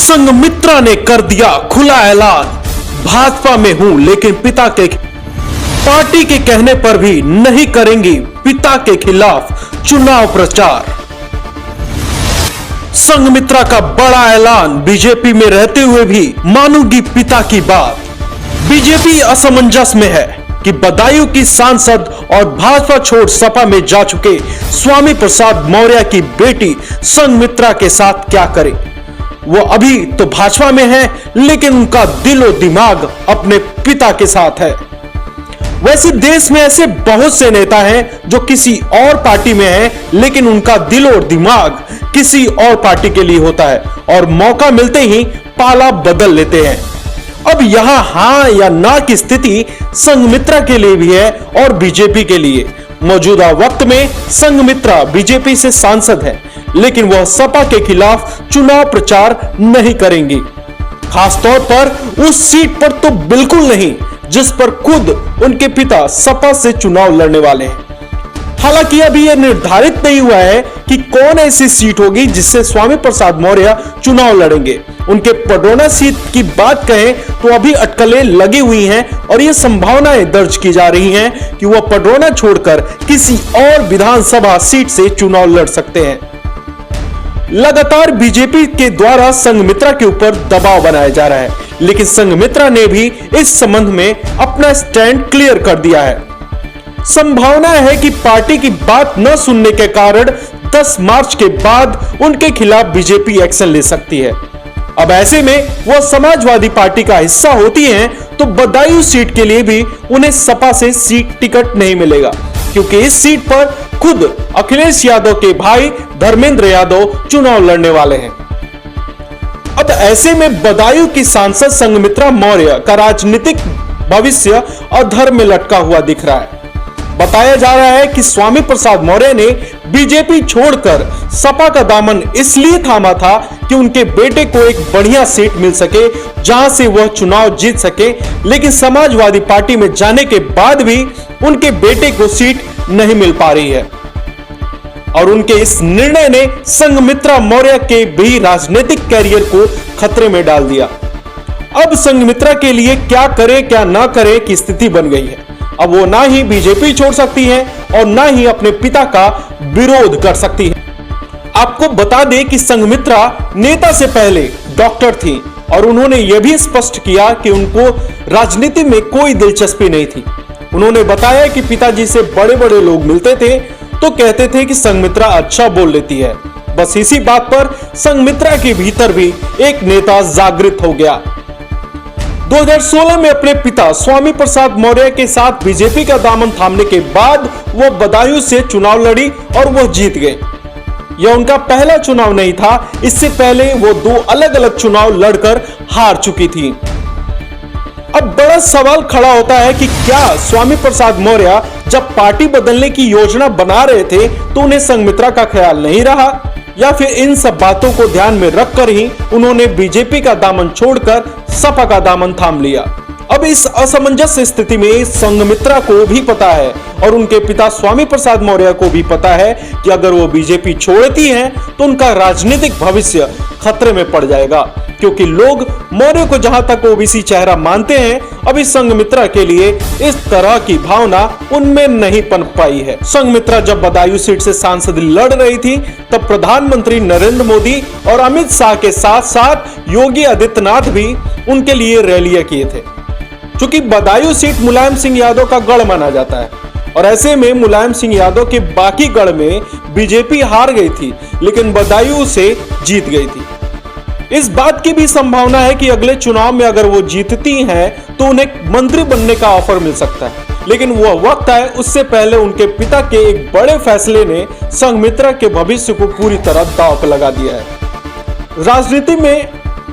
संघमित्रा ने कर दिया खुला ऐलान, भाजपा में हूं लेकिन पिता के पार्टी के कहने पर भी नहीं करेंगी पिता के खिलाफ चुनाव प्रचार। संघमित्रा का बड़ा ऐलान, बीजेपी में रहते हुए भी मानूंगी पिता की बात। बीजेपी असमंजस में है कि बदायूं की सांसद और भाजपा छोड़ सपा में जा चुके स्वामी प्रसाद मौर्य की बेटी संघमित्रा के साथ क्या करे। वो अभी तो भाजपा में है लेकिन उनका दिलो दिमाग अपने पिता के साथ है। वैसे देश में ऐसे बहुत से नेता हैं जो किसी और पार्टी में हैं लेकिन उनका दिल और दिमाग किसी और पार्टी के लिए होता है और मौका मिलते ही पाला बदल लेते हैं। अब यहां हां या ना की स्थिति संघमित्रा के लिए भी है और बीजेपी के लिए। मौजूदा वक्त में संघमित्रा बीजेपी से सांसद है लेकिन वह सपा के खिलाफ चुनाव प्रचार नहीं करेंगी, खासतौर पर उस सीट पर तो बिल्कुल नहीं जिस पर खुद उनके पिता सपा से चुनाव लड़ने वाले हैं। हालांकि अभी यह निर्धारित नहीं हुआ है कि कौन ऐसी सीट होगी जिससे स्वामी प्रसाद मौर्य चुनाव लड़ेंगे। उनके पडरौना सीट की बात कहें तो अभी अटकलें लगी हुई हैं और ये संभावनाएं दर्ज की जा रही हैं कि वह पडरौना छोड़कर किसी और विधानसभा सीट से चुनाव लड़ सकते हैं। लगातार बीजेपी के द्वारा संघमित्रा के ऊपर दबाव बनाया जा रहा है लेकिन संघमित्रा ने भी इस संबंध में अपना स्टैंड क्लियर कर दिया है। संभावना है कि पार्टी की बात न सुनने के कारण 10 मार्च के बाद उनके खिलाफ बीजेपी एक्शन ले सकती है। अब ऐसे में वह समाजवादी पार्टी का हिस्सा होती हैं तो बदायूं सीट के लिए भी उन्हें सपा से सीट टिकट नहीं मिलेगा क्योंकि इस सीट पर खुद अखिलेश यादव के भाई धर्मेंद्र यादव चुनाव लड़ने वाले हैं। अब ऐसे में बदायूं की सांसद संघमित्रा मौर्य का राजनीतिक भविष्य अधर में लटका हुआ दिख रहा है। बताया जा रहा है कि स्वामी प्रसाद मौर्य ने बीजेपी छोड़कर सपा का दामन इसलिए थामा था कि उनके बेटे को एक बढ़िया सीट मिल सके जहां से वह चुनाव जीत सके, लेकिन समाजवादी पार्टी में जाने के बाद भी उनके बेटे को सीट नहीं मिल पा रही है और उनके इस निर्णय ने संघमित्रा मौर्य के भी राजनीतिक कैरियर को खतरे में डाल दिया। अब संघमित्रा के लिए क्या करे क्या ना करे की स्थिति बन गई है। अब वो ना ही बीजेपी छोड़ सकती है और ना ही अपने पिता का विरोध कर सकती है। आपको बता दें कि संघमित्रा नेता से पहले डॉक्टर थी और उन्होंने यह भी स्पष्ट किया कि उनको राजनीति में कोई दिलचस्पी नहीं थी। उन्होंने बताया कि पिताजी से बड़े बड़े लोग मिलते थे तो कहते थे कि संघमित्रा अच्छा बोल लेती है। बस इसी बात पर संघमित्रा के भीतर भी एक नेता जागृत हो गया। 2016 में अपने पिता स्वामी प्रसाद मौर्य के साथ बीजेपी का दामन थामने के बाद वो बदायूं से चुनाव लड़ी और वो जीत गए। यह उनका पहला चुनाव नहीं था, इससे पहले वो 2 अलग अलग चुनाव लड़कर हार चुकी थी। अब बड़ा सवाल खड़ा होता है कि क्या स्वामी प्रसाद मौर्य जब पार्टी बदलने की योजना बना रहे थे तो उन्हें संघमित्रा का ख्याल नहीं रहा या फिर इन सब बातों को ध्यान में रखकर ही उन्होंने बीजेपी का दामन छोड़कर सपा का दामन थाम लिया। अब इस असमंजस स्थिति में संघमित्रा को भी पता है और उनके पिता स्वामी प्रसाद मौर्य को भी पता है कि अगर वो बीजेपी छोड़ती हैं तो उनका राजनीतिक भविष्य खतरे में पड़ जाएगा क्योंकि लोग मौर्य को जहां तक ओबीसी चेहरा मानते हैं, अभी संघमित्रा के लिए इस तरह की भावना उनमें नहीं पनप पाई है। संघमित्रा जब बदायूं सीट से सांसद लड़ रही थी तब प्रधानमंत्री नरेंद्र मोदी और अमित शाह के साथ साथ योगी आदित्यनाथ भी उनके लिए रैलियां किए थे। चूंकि बदायूं सीट मुलायम सिंह यादव का गढ़ माना जाता है और ऐसे में मुलायम सिंह यादव के बाकी गढ़ में बीजेपी हार गई थी लेकिन बदायूं से जीत गई थी। इस बात की भी संभावना है कि अगले चुनाव में अगर वो जीतती हैं तो उन्हें मंत्री बनने का ऑफर मिल सकता है, लेकिन वह वक्त आए उससे पहले उनके पिता के एक बड़े फैसले ने संघमित्रा के भविष्य को पूरी तरह दांव पर लगा दिया है। राजनीति में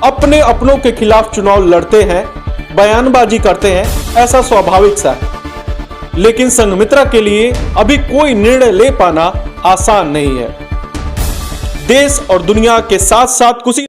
अपने अपनों के खिलाफ चुनाव लड़ते हैं, बयानबाजी करते हैं, ऐसा स्वाभाविक सा है, लेकिन संघमित्रा के लिए अभी कोई निर्णय ले पाना आसान नहीं है। देश और दुनिया के साथ साथ कुछ